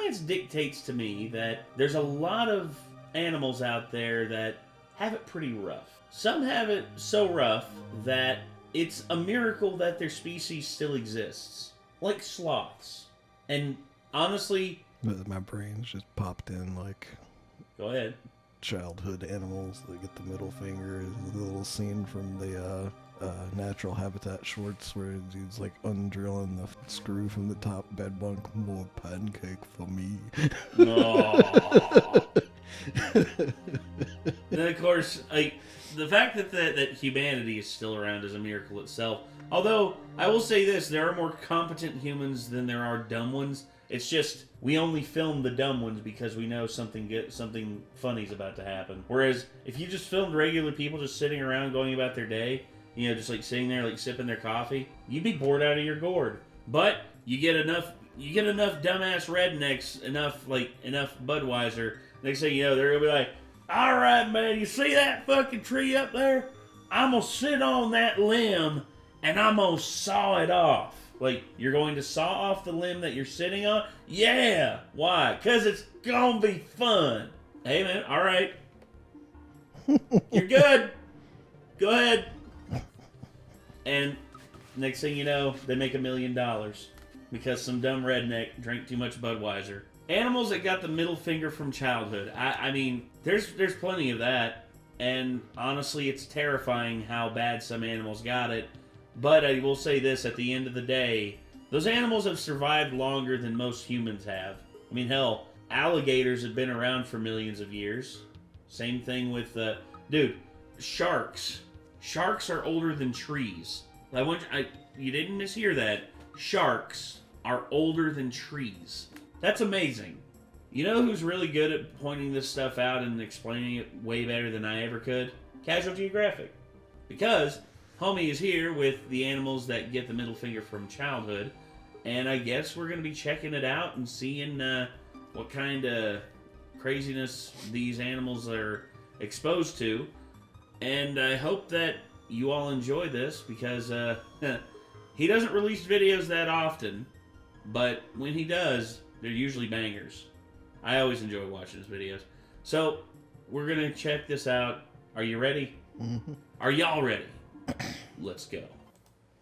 science dictates to me that there's a lot of animals out there that have it pretty rough. Some have it so rough that it's a miracle that their species still exists. Like sloths. And honestly... My brain's just popped in like... Go ahead. Childhood animals that get the middle finger. The little scene from the Natural Habitat shorts where dude's like undrilling the screw from the top bed bunk. More pancake for me. Oh. Then of course, the fact that humanity is still around is a miracle itself. Although, I will say this, there are more competent humans than there are dumb ones. It's just, we only film the dumb ones because we know something funny's about to happen. Whereas, if you just filmed regular people just sitting around going about their day, you know, just like sitting there like sipping their coffee, you'd be bored out of your gourd. But, you get enough dumbass rednecks, enough Budweiser, next thing you know, they're gonna be like, alright man, you see that fucking tree up there? I'm gonna sit on that limb and I'm gonna saw it off. Like, you're going to saw off the limb that you're sitting on? Yeah! Why? Because it's gonna be fun. Hey, man, alright. You're good. Go ahead. And next thing you know, they make $1 million because some dumb redneck drank too much Budweiser. Animals that got the middle finger from childhood. I mean, there's plenty of that. And honestly, it's terrifying how bad some animals got it. But I will say this, at the end of the day, those animals have survived longer than most humans have. I mean, hell, alligators have been around for millions of years. Same thing with, dude, sharks. Sharks are older than trees. You didn't mishear that. Sharks are older than trees. That's amazing. You know who's really good at pointing this stuff out and explaining it way better than I ever could? Casual Geographic. Because... Homie is here with the animals that get the middle finger from childhood, and I guess we're going to be checking it out and seeing what kind of craziness these animals are exposed to. And I hope that you all enjoy this, because he doesn't release videos that often, but when he does, they're usually bangers. I always enjoy watching his videos. So, we're going to check this out. Are you ready? Mm-hmm. Are y'all ready? Let's go.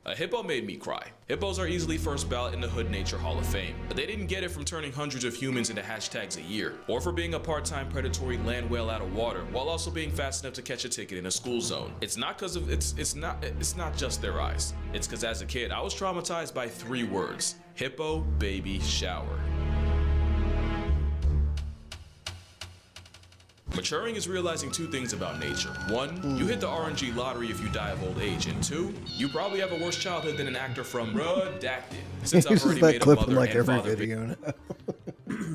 A hippo made me cry. Hippos are easily first ballot in the Hood Nature Hall of Fame, but they didn't get it from turning hundreds of humans into hashtags a year, or for being a part-time predatory land whale out of water, while also being fast enough to catch a ticket in a school zone. It's not because of it's not just their eyes. It's because as a kid, I was traumatized by 3 words: hippo, baby, shower. Maturing is realizing 2 things about nature. 1, you hit the RNG lottery if you die of old age. And 2, you probably have a worse childhood than an actor from Redacted. Since I've already made a mother like and every father video now.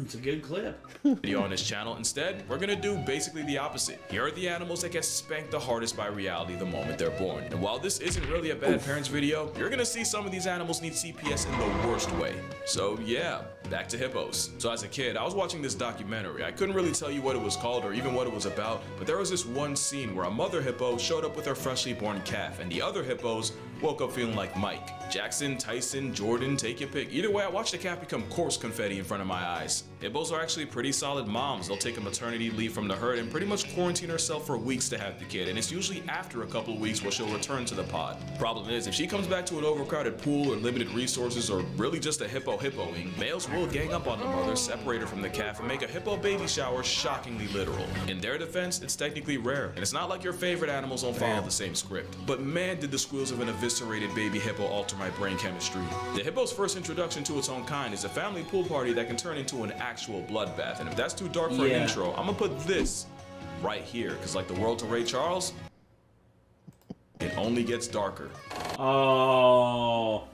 It's a good clip. Video on this channel. Instead, we're gonna do basically the opposite. Here are the animals that get spanked the hardest by reality the moment they're born. And while this isn't really a bad parents video, you're gonna see some of these animals need CPS in the worst way. So yeah, back to hippos. So as a kid, I was watching this documentary. I couldn't really tell you what it was called or even what it was about, but there was this one scene where a mother hippo showed up with her freshly born calf, and the other hippos woke up feeling like Mike. Jackson, Tyson, Jordan, take your pick. Either way, I watched the calf become coarse confetti in front of my eyes. Hippos are actually pretty solid moms. They'll take a maternity leave from the herd and pretty much quarantine herself for weeks to have the kid, and it's usually after a couple of weeks where she'll return to the pod. Problem is, if she comes back to an overcrowded pool or limited resources, or really just a hippoing, males will gang up on the mother, separate her from the calf, and make a hippo baby shower shockingly literal. In their defense, it's technically rare, and it's not like your favorite animals don't follow the same script. But man, did the squeals of an eviscerated baby hippo alter my brain chemistry. The hippo's first introduction to its own kind is a family pool party that can turn into an actual bloodbath, and if that's too dark for an intro, I'm gonna put this right here, because like the world to Ray Charles, it only gets darker. Oh,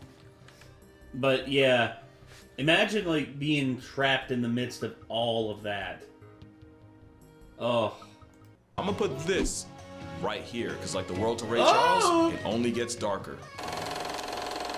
but yeah, imagine like being trapped in the midst of all of that. Oh, I'm gonna put this right here, because like the world to Ray Charles, it only gets darker.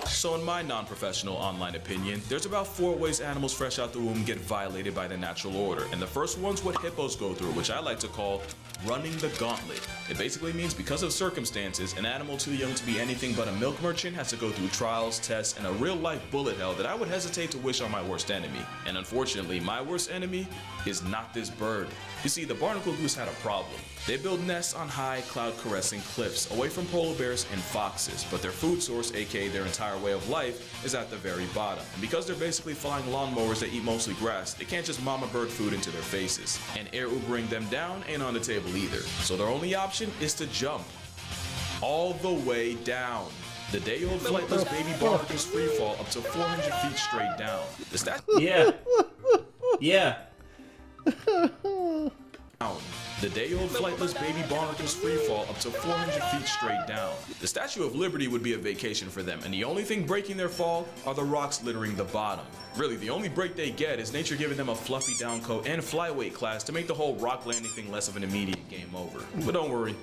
So in my non-professional online opinion, there's about 4 ways animals fresh out the womb get violated by the natural order. And the first one's what hippos go through, which I like to call running the gauntlet. It basically means because of circumstances, an animal too young to be anything but a milk merchant has to go through trials, tests, and a real-life bullet hell that I would hesitate to wish on my worst enemy. And unfortunately, my worst enemy is not this bird. You see, the barnacle goose had a problem. They build nests on high, cloud-caressing cliffs, away from polar bears and foxes, but their food source, aka their entire way of life, is at the very bottom. And because they're basically flying lawnmowers that eat mostly grass, they can't just mama bird food into their faces. And air Ubering them down ain't on the table either. So their only option is to jump. All the way down. The day-old flightless baby barnacles freefall up to 400 feet straight down. The stat- Yeah. Yeah. The day-old flightless baby barnacles freefall up to 400 feet straight down. The Statue of Liberty would be a vacation for them, and the only thing breaking their fall are the rocks littering the bottom. Really, the only break they get is nature giving them a fluffy down coat and flyweight class to make the whole rock landing thing less of an immediate game over. But don't worry.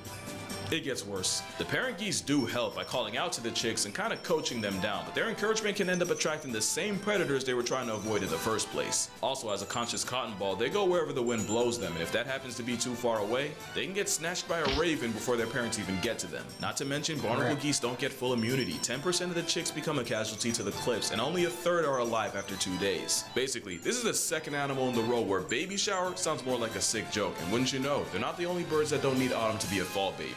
It gets worse. The parent geese do help by calling out to the chicks and kind of coaching them down, but their encouragement can end up attracting the same predators they were trying to avoid in the first place. Also, as a conscious cotton ball, they go wherever the wind blows them, and if that happens to be too far away, they can get snatched by a raven before their parents even get to them. Not to mention, barnacle geese don't get full immunity. 10% of the chicks become a casualty to the cliffs, and only a third are alive after 2 days. Basically, this is the second animal in the row where baby shower sounds more like a sick joke, and wouldn't you know, they're not the only birds that don't need autumn to be a fall baby.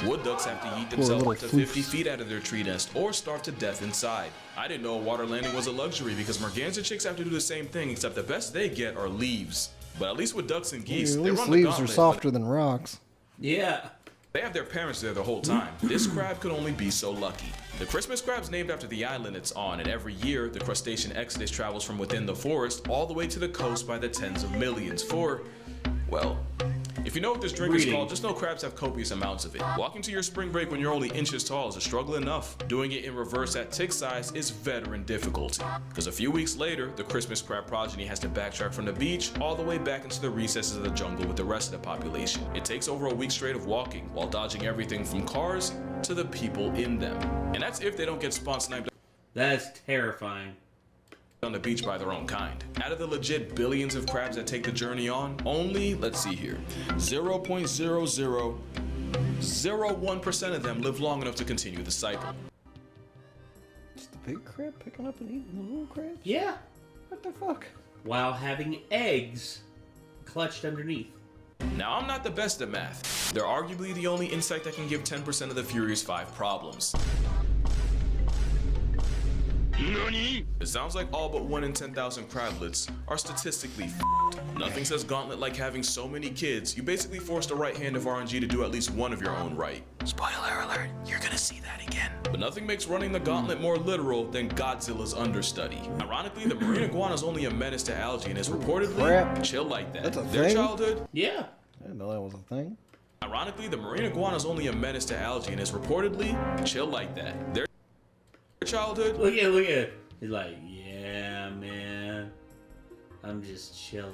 Wood ducks have to eat themselves up to 50 feet out of their tree nest or starve to death inside. I didn't know water landing was a luxury because merganser chicks have to do the same thing, except the best they get are leaves. But at least with ducks and geese, they run the leaves gauntlet, are softer than rocks. Yeah. They have their parents there the whole time. This crab could only be so lucky. The Christmas crab's named after the island it's on, and every year the crustacean exodus travels from within the forest all the way to the coast by the tens of millions for, well, if you know what this drink is called, just know crabs have copious amounts of it. Walking to your spring break when you're only inches tall is a struggle enough. Doing it in reverse at tick size is veteran difficulty. Because a few weeks later, the Christmas crab progeny has to backtrack from the beach all the way back into the recesses of the jungle with the rest of the population. It takes over a week straight of walking, while dodging everything from cars to the people in them. And that's if they don't get spawn sniped. That's terrifying. On the beach by their own kind. Out of the legit billions of crabs that take the journey on, only, let's see here, 0.0001% of them live long enough to continue the cycle. Is the big crab picking up and eating the little crabs? Yeah. What the fuck? While having eggs clutched underneath. Now, I'm not the best at math. They're arguably the only insect that can give 10% of the Furious 5 problems. It sounds like all but 1 in 10,000 crablets are statistically f***ed. Nothing says gauntlet like having so many kids. You basically forced a right hand of RNG to do at least one of your own right. Spoiler alert, you're gonna see that again. But nothing makes running the gauntlet more literal than Godzilla's understudy. Ironically, the marine iguana is only a menace to algae and is reportedly chill like that. That's a Their thing? childhood? Yeah. I didn't know that was a thing. Ironically, the marine iguana is only a menace to algae and is reportedly chill like that. Their childhood? Look at it. He's like, yeah, man. I'm just chilling.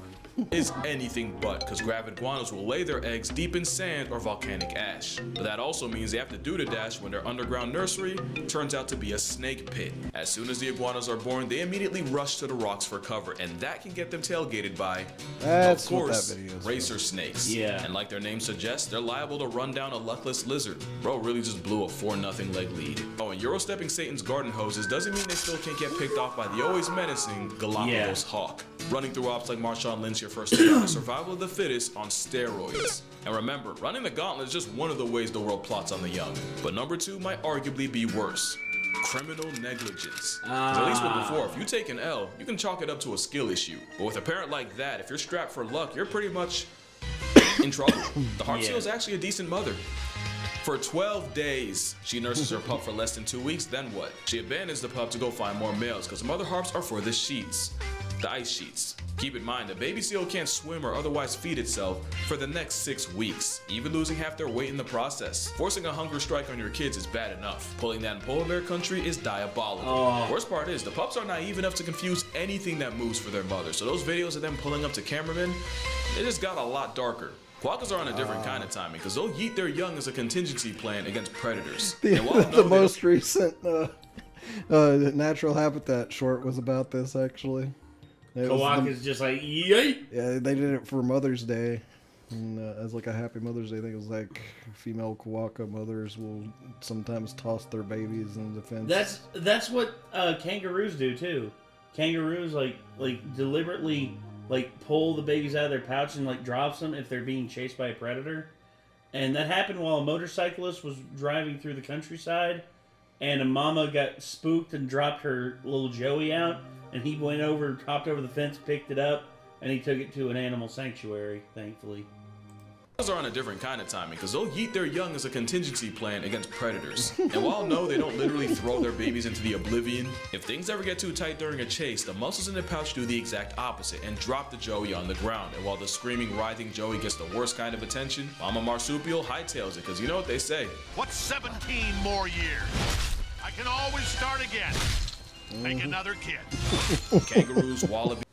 Is anything but, because gravid iguanas will lay their eggs deep in sand or volcanic ash. But that also means they have to do the dash when their underground nursery turns out to be a snake pit. As soon as the iguanas are born, they immediately rush to the rocks for cover, and that can get them tailgated by, That's of course, what that video is racer snakes. Yeah. And like their name suggests, they're liable to run down a luckless lizard. Bro really just blew a 4-0 leg lead. Oh, and Eurostepping Satan's garden hoses doesn't mean they still can't get picked off by the always menacing Galapagos hawk. Running through ops like Marshawn Lynch your first time, survival of the fittest on steroids. And remember, running the gauntlet is just one of the ways the world plots on the young. But number 2 might arguably be worse. Criminal negligence. At least with before, if you take an L, you can chalk it up to a skill issue. But with a parent like that, if you're strapped for luck, you're pretty much in trouble. The Heart Seal is actually a decent mother. For 12 days, she nurses her pup for less than 2 weeks, then what? She abandons the pup to go find more males, because mother harps are for the sheets. The ice sheets. Keep in mind, a baby seal can't swim or otherwise feed itself for the next 6 weeks, even losing half their weight in the process. Forcing a hunger strike on your kids is bad enough. Pulling that in polar bear country is diabolical. Worst part is, the pups are naive enough to confuse anything that moves for their mother, so those videos of them pulling up to cameramen, it just got a lot darker. Quokkas are on a different kind of timing, because they'll yeet their young as a contingency plan against predators. The most recent Natural Habitat short was about this, actually. Kawaka's just like, yay! Yeah, they did it for Mother's Day. And as like a happy Mother's Day thing, it was like female Kawaka mothers will sometimes toss their babies in the fence. That's what kangaroos do too. Kangaroos like deliberately like pull the babies out of their pouch and like drops them if they're being chased by a predator. And that happened while a motorcyclist was driving through the countryside, and a mama got spooked and dropped her little Joey out, and he went over, hopped over the fence, picked it up, and he took it to an animal sanctuary, thankfully. Those are on a different kind of timing, because they'll yeet their young as a contingency plan against predators. And while no, they don't literally throw their babies into the oblivion, if things ever get too tight during a chase, the muscles in the pouch do the exact opposite and drop the Joey on the ground. And while the screaming, writhing Joey gets the worst kind of attention, Mama Marsupial hightails it, because you know what they say. What's 17 more years? I can always start again. Make another kid. Kangaroos, wallabies,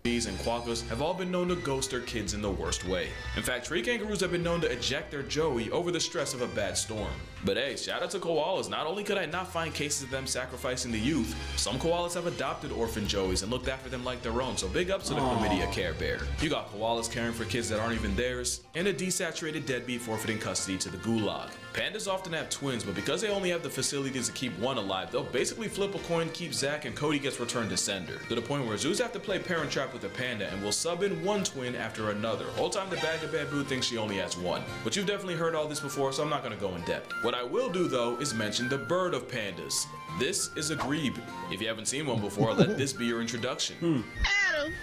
and quokkas have all been known to ghost their kids in the worst way. In fact, tree kangaroos have been known to eject their Joey over the stress of a bad storm. But hey, shout out to koalas. Not only could I not find cases of them sacrificing the youth, some koalas have adopted orphan Joeys and looked after them like their own, so big ups to the chlamydia care bear. You got koalas caring for kids that aren't even theirs, and a desaturated deadbeat forfeiting custody to the gulag. Pandas often have twins, but because they only have the facilities to keep one alive, they'll basically flip a coin, keep Zach, and Cody gets returned to sender. To the point where zoos have to play parent trap with a panda and will sub in one twin after another. Whole time the bag of bamboo thinks she only has one. But you've definitely heard all this before, so I'm not gonna go in depth. What I will do though is mention the bird of pandas. This is a grebe. If you haven't seen one before, let this be your introduction.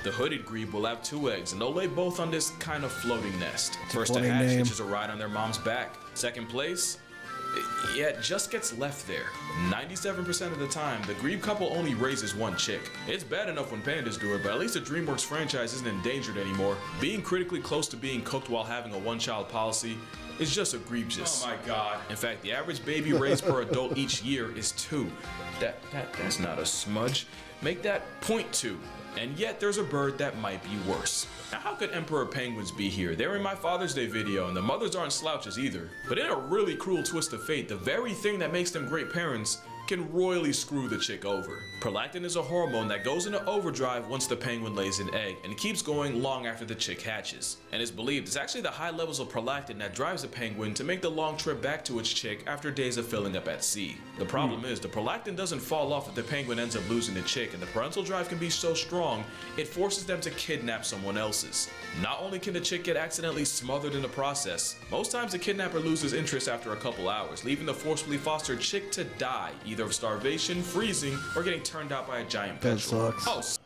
The hooded grebe will have 2 eggs, and they'll lay both on this kind of floating nest. First to hatch hitches a ride on their mom's back. Second place, yeah, it just gets left there. 97% of the time, the grebe couple only raises one chick. It's bad enough when pandas do it, but at least the DreamWorks franchise isn't endangered anymore. Being critically close to being cooked while having a one-child policy is just egregious. Oh my god. In fact, the average baby raised per adult each year is 2. That's not a smudge. Make that 0.2. And yet there's a bird that might be worse. Now how could emperor penguins be here? They're in my Father's Day video, and the mothers aren't slouches either. But in a really cruel twist of fate, the very thing that makes them great parents can royally screw the chick over. Prolactin is a hormone that goes into overdrive once the penguin lays an egg, and keeps going long after the chick hatches. And it's believed it's actually the high levels of prolactin that drives a penguin to make the long trip back to its chick after days of filling up at sea. The problem is, the prolactin doesn't fall off if the penguin ends up losing the chick, and the parental drive can be so strong, it forces them to kidnap someone else's. Not only can the chick get accidentally smothered in the process, most times the kidnapper loses interest after a couple hours, leaving the forcibly fostered chick to die, either of starvation, freezing, or getting turned out by a giant petrel. That Oh, sucks.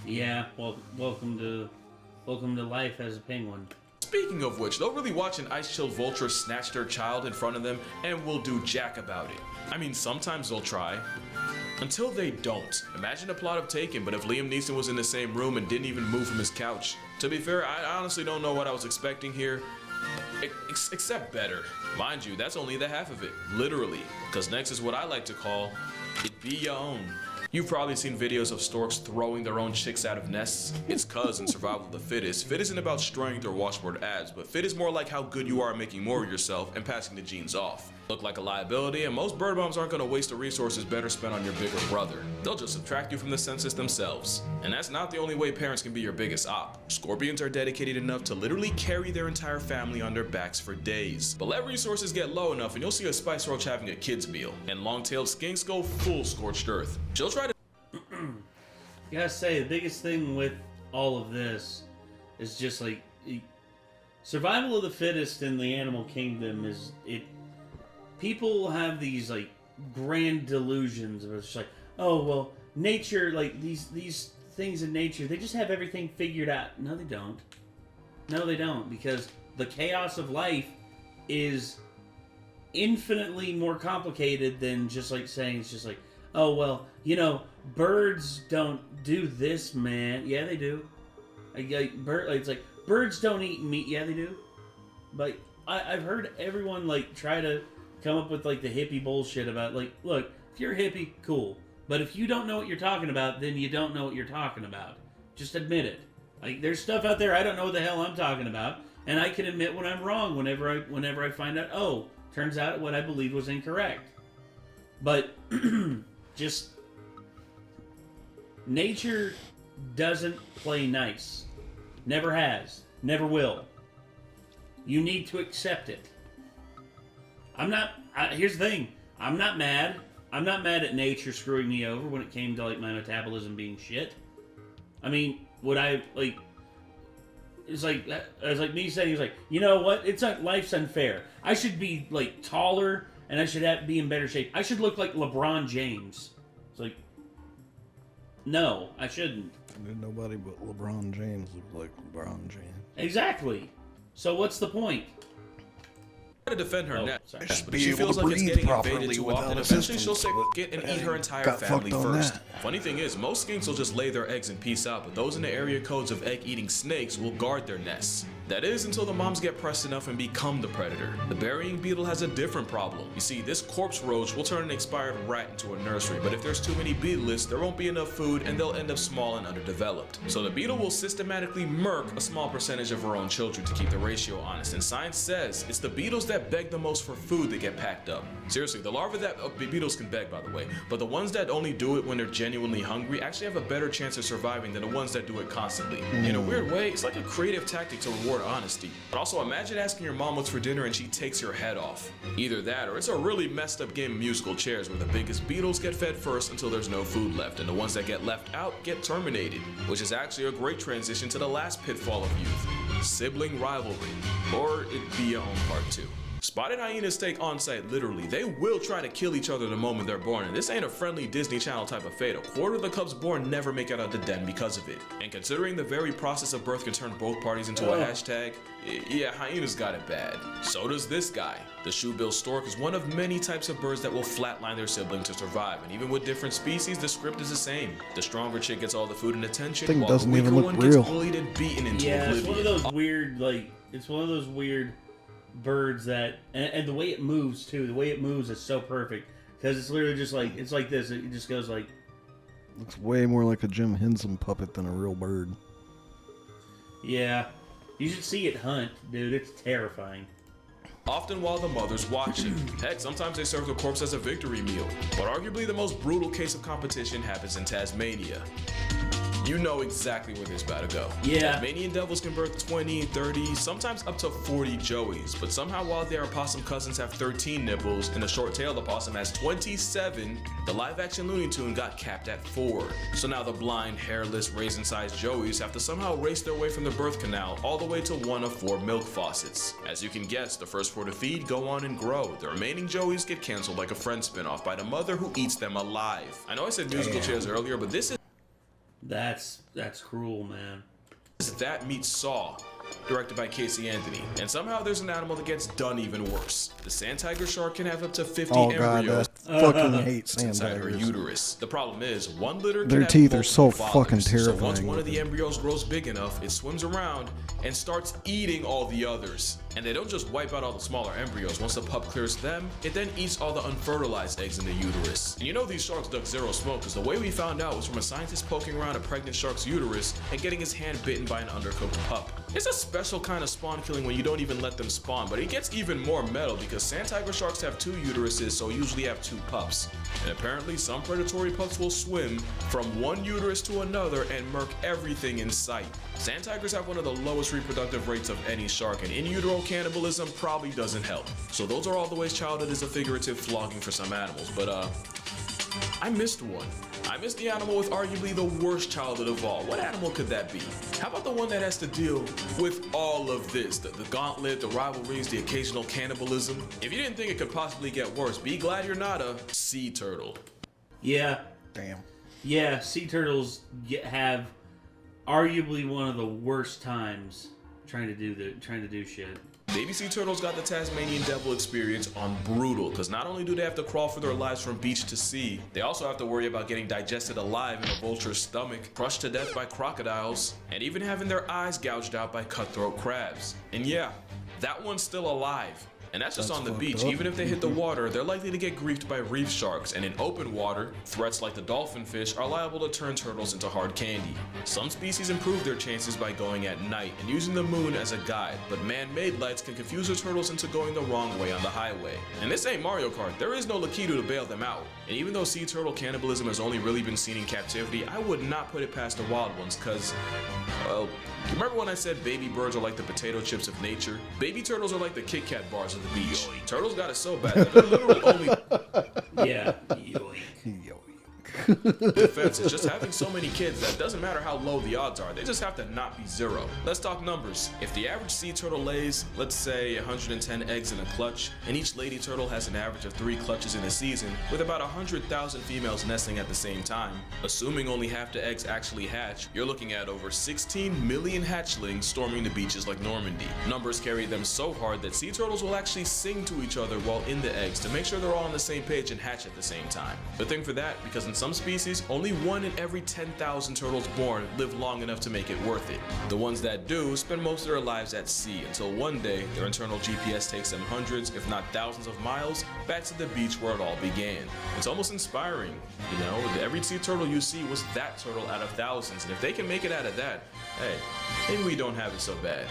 Yeah, well, welcome to life as a penguin. speaking of which, they'll really watch an ice-chilled vulture snatch their child in front of them and will do jack about it. I mean, sometimes they'll try. Until they don't. Imagine the plot of Taken, but if Liam Neeson was in the same room and didn't even move from his couch. To be fair, I honestly don't know what I was expecting here. Except better. Mind you, that's only the half of it. Literally. Because next is what I like to call, it be your own. You've probably seen videos of storks throwing their own chicks out of nests. It's cuz in survival of the fittest. Fit isn't about strength or washboard abs, but fit is more like how good you are at making more of yourself and passing the genes off. Look like a liability, and most bird moms aren't going to waste the resources better spent on your bigger brother. They'll just subtract you from the census themselves. And that's not the only way parents can be your biggest op. Scorpions are dedicated enough to literally carry their entire family on their backs for days. But let resources get low enough and you'll see a spice roach having a kid's meal. And long-tailed skinks go full scorched earth. She'll try to You gotta say, the biggest thing with all of this is just like survival of the fittest in the animal kingdom is it. People have these like grand delusions of it's like, oh well, nature, like these things in nature, they just have everything figured out. No, they don't. No, they don't, because the chaos of life is infinitely more complicated than just like saying it's just like, oh well, you know, birds don't do this, man. Yeah, they do. It's like birds don't eat meat. Yeah, they do. But I've heard everyone like try to come up with like the hippie bullshit about like, look, if you're a hippie, cool. But if you don't know what you're talking about, then you don't know what you're talking about. Just admit it. Like, there's stuff out there I don't know what the hell I'm talking about, and I can admit when I'm wrong whenever I find out, oh, turns out what I believed was incorrect. But just nature doesn't play nice. Never has. Never will. You need to accept it. Here's the thing. I'm not mad. I'm not mad at nature screwing me over when it came to like my metabolism being shit. I mean, would I like? It's like me saying, he's like, you know what? Life's unfair. I should be like taller and I should be in better shape. I should look like LeBron James. It's like, no, I shouldn't. Nobody but LeBron James look like LeBron James. Exactly. So what's the point? To defend her net, sorry. but she feels like it's getting invaded too often. Eventually, she'll say "get" and eat her entire family first. Funny thing is, most skinks will just lay their eggs and peace out, but those in the area codes of egg-eating snakes will guard their nests. That is, until the moms get pressed enough and become the predator. The burying beetle has a different problem. You see, this corpse roach will turn an expired rat into a nursery, but if there's too many beetleists, there won't be enough food and they'll end up small and underdeveloped. So the beetle will systematically murk a small percentage of her own children to keep the ratio honest, and science says it's the beetles that beg the most for food that get packed up. Seriously, the larvae that beetles can beg, by the way, but the ones that only do it when they're genuinely hungry actually have a better chance of surviving than the ones that do it constantly. In a weird way, it's like a creative tactic to reward honesty. But also imagine asking your mom what's for dinner and she takes your head off. Either that or it's a really messed up game of musical chairs where the biggest beetles get fed first until there's no food left, and the ones that get left out get terminated, which is actually a great transition to the last pitfall of youth: sibling rivalry, or it be your own part too. Spotted hyenas take on-site literally. They will try to kill each other the moment they're born, and this ain't a friendly Disney Channel type of fate. A quarter of the cubs born never make it out of the den because of it. And considering the very process of birth can turn both parties into a hashtag, yeah, hyenas got it bad. So does this guy. The shoe-billed stork is one of many types of birds that will flatline their sibling to survive, and even with different species, the script is the same. The stronger chick gets all the food and attention, while the weaker one gets bullied and beaten into oblivion. It's one of those weird, it's one of those weird birds that, and the way it moves too, the way it moves is so perfect, because it's literally just like, it's like this, it just goes like, looks way more like a Jim Henson puppet than a real bird. Yeah, you should see it hunt, dude. It's terrifying. Often while the mother's watching. Heck, sometimes they serve the corpse as a victory meal. But arguably the most brutal case of competition happens in Tasmania. You know exactly where this is about to go. Yeah. Tasmanian devils can birth 20, 30, sometimes up to 40 joeys, but somehow while their opossum cousins have 13 nipples and the short-tailed opossum has 27, the live-action Looney Tune got capped at 4. So now the blind, hairless, raisin-sized joeys have to somehow race their way from the birth canal all the way to one of 4 milk faucets. As you can guess, the first 4 to feed go on and grow. The remaining joeys get canceled like a Friends spinoff by the mother who eats them alive. I know I said musical chairs earlier, but this is That's cruel, man. That meets Saw, directed by Casey Anthony, and somehow there's an animal that gets done even worse. The sand tiger shark can have up to 50 embryos fucking hate sand inside her tigers. uterus. The problem is, one litter can Their have teeth are so multiple fucking fathers. So once terrifying. one of the embryos grows big enough, it swims around and starts eating all the others. And they don't just wipe out all the smaller embryos. Once the pup clears them, it then eats all the unfertilized eggs in the uterus. And you know these sharks duck zero smoke, because the way we found out was from a scientist poking around a pregnant shark's uterus and getting his hand bitten by an undercooked pup. It's a special kind of spawn killing when you don't even let them spawn, but it gets even more metal because sand tiger sharks have 2 uteruses, so usually have 2 pups. And apparently some predatory pups will swim from one uterus to another and murk everything in sight. Sand tigers have one of the lowest reproductive rates of any shark, and in utero cannibalism probably doesn't help. So those are all the ways childhood is a figurative flogging for some animals, but I missed one. I missed the animal with arguably the worst childhood of all. What animal could that be? How about the one that has to deal with all of this? The gauntlet, the rivalries, the occasional cannibalism? If you didn't think it could possibly get worse, be glad you're not a sea turtle. Yeah. Damn. Yeah, sea turtles have arguably one of the worst times trying to do shit. Baby sea turtles got the Tasmanian devil experience on brutal, because not only do they have to crawl for their lives from beach to sea, they also have to worry about getting digested alive in a vulture's stomach, crushed to death by crocodiles, and even having their eyes gouged out by cutthroat crabs. And yeah, that one's still alive. And that's just on the fucked beach. up. Even if they hit the water, they're likely to get griefed by reef sharks, and in open water, threats like the dolphin fish are liable to turn turtles into hard candy. Some species improve their chances by going at night and using the moon as a guide, but man-made lights can confuse the turtles into going the wrong way on the highway. And this ain't Mario Kart, there is no Lakitu to bail them out. And even though sea turtle cannibalism has only really been seen in captivity, I would not put it past the wild ones, cause, well, you remember when I said baby birds are like the potato chips of nature? Baby turtles are like the Kit Kat bars of the beach. Turtles got it so bad that they're literally only Yeah. Yoink. defense is just having so many kids that it doesn't matter how low the odds are, they just have to not be zero. Let's talk numbers. If the average sea turtle lays, let's say 110 eggs in a clutch, and each lady turtle has an average of 3 clutches in a season, with about 100,000 females nesting at the same time, assuming only half the eggs actually hatch, you're looking at over 16 million hatchlings storming the beaches like Normandy. Numbers carry them so hard that sea turtles will actually sing to each other while in the eggs to make sure they're all on the same page and hatch at the same time. The thing for that, because in some species, only 1 in every 10,000 turtles born live long enough to make it worth it. The ones that do spend most of their lives at sea until one day their internal GPS takes them hundreds, if not thousands of miles back to the beach where it all began. It's almost inspiring, you know, every sea turtle you see was that turtle out of thousands, and if they can make it out of that, hey, maybe we don't have it so bad.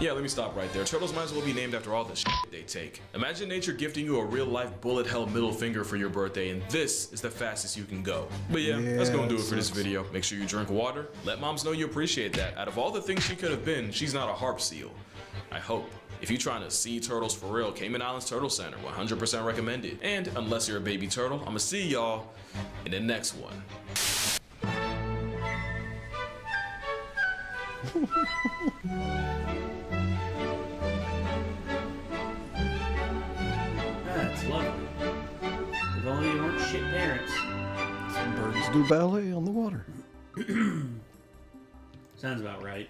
Yeah, let me stop right there. Turtles might as well be named after all the shit they take. Imagine nature gifting you a real-life bullet-held middle finger for your birthday, and this is the fastest you can go. But yeah, that's gonna do it for this video. Make sure you drink water. Let moms know you appreciate that. Out of all the things she could have been, she's not a harp seal. I hope. If you're trying to see turtles for real, Cayman Islands Turtle Center, 100% recommended. And unless you're a baby turtle, I'ma see y'all in the next one. That's lovely. If only you weren't shit parents. Some birds do ballet on the water. Sounds about right.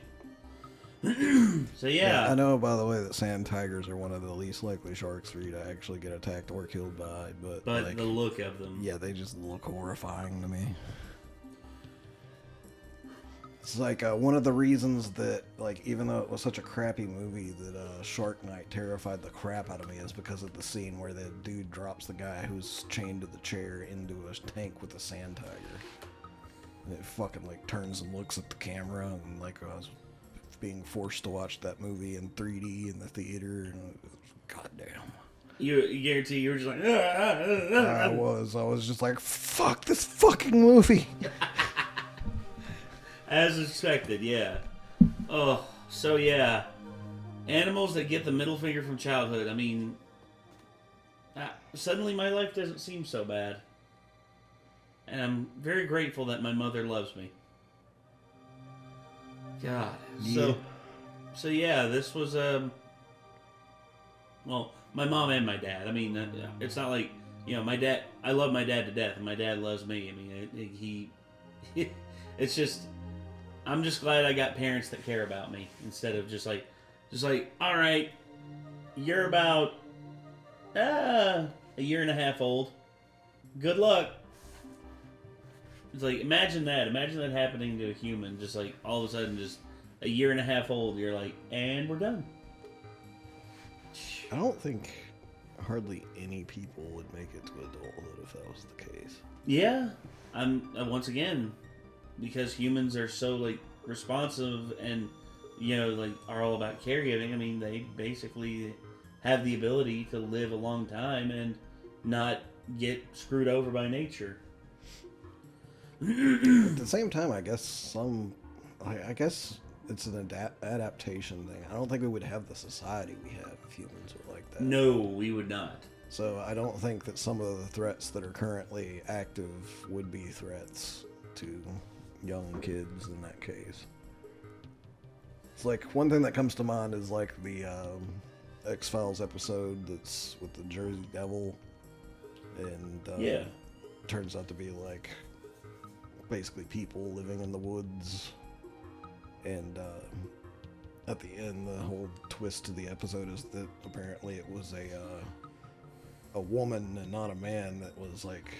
So yeah. I know, by the way, that sand tigers are one of the least likely sharks for you to actually get attacked or killed by, but like, the look of them. yeah, they just look horrifying to me. It's like one of the reasons that, like, even though it was such a crappy movie, that Shark Night terrified the crap out of me is because of the scene where the dude drops the guy who's chained to the chair into a tank with a sand tiger. And it fucking, like, turns and looks at the camera, and, like, I was being forced to watch that movie in 3D in the theater, and goddamn. You guarantee you were just like, I was just like, fuck this fucking movie. As expected, yeah. Oh, so yeah. Animals that get the middle finger from childhood. I mean, suddenly my life doesn't seem so bad. And I'm very grateful that my mother loves me. God. Yeah. So yeah, this was, well, my mom and my dad. I mean, it's not like, you know, my dad, I love my dad to death, and my dad loves me. I mean, it's just, I'm just glad I got parents that care about me instead of just like, all right, you're about a year and a half old. Good luck. It's like, imagine that happening to a human, just like all of a sudden, just a year and a half old. You're like, and we're done. I don't think hardly any people would make it to adulthood if that was the case. Yeah, I'm once again, because humans are so like responsive and, you know, like are all about caregiving. I mean, they basically have the ability to live a long time and not get screwed over by nature. At the same time, I guess it's an adaptation thing. I don't think we would have the society we have if humans were like that. No, we would not. So I don't think that some of the threats that are currently active would be threats to young kids in that case. It's like, one thing that comes to mind is like the X-Files episode that's with the Jersey Devil, and yeah, turns out to be like basically people living in the woods, and at the end the whole twist to the episode is that apparently it was a woman and not a man that was like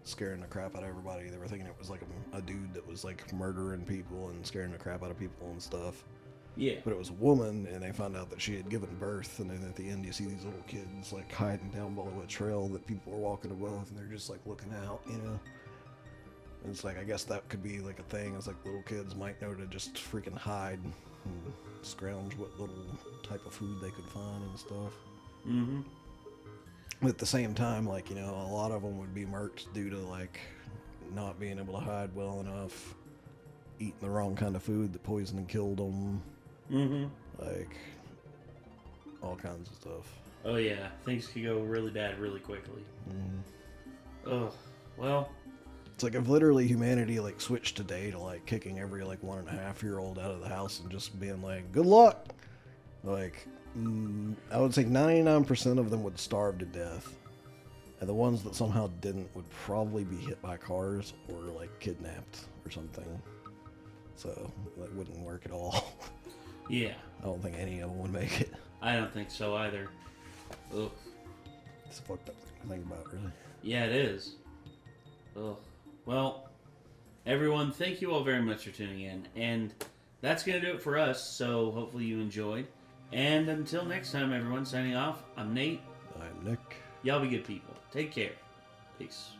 scaring the crap out of everybody. They were thinking it was like a dude that was like murdering people and scaring the crap out of people and stuff. Yeah. But it was a woman, and they found out that she had given birth, and then at the end you see these little kids like hiding down below a trail that people are walking above, and they're just like looking out, you know. And it's like, I guess that could be like a thing. It's like little kids might know to just freaking hide and scrounge what little type of food they could find and stuff. Mm-hmm. But at the same time, like, you know, a lot of them would be murked due to like not being able to hide well enough, eating the wrong kind of food that poisoned and killed them. Mm-hmm. Like, all kinds of stuff. Oh yeah, things could go really bad really quickly. Mm-hmm. Oh, well. It's like if literally humanity like switched today to like kicking every like 1.5-year-old out of the house and just being like, good luck. Like, I would say 99% of them would starve to death. And the ones that somehow didn't would probably be hit by cars or like kidnapped or something. So that wouldn't work at all. Yeah. I don't think any of them would make it. I don't think so either. Ugh. It's a fucked up thing to think about, really. Yeah, it is. Ugh. Well, everyone, thank you all very much for tuning in. And that's going to do it for us, so hopefully you enjoyed. And until next time, everyone, signing off, I'm Nate. I'm Nick. Y'all be good people. Take care. Peace.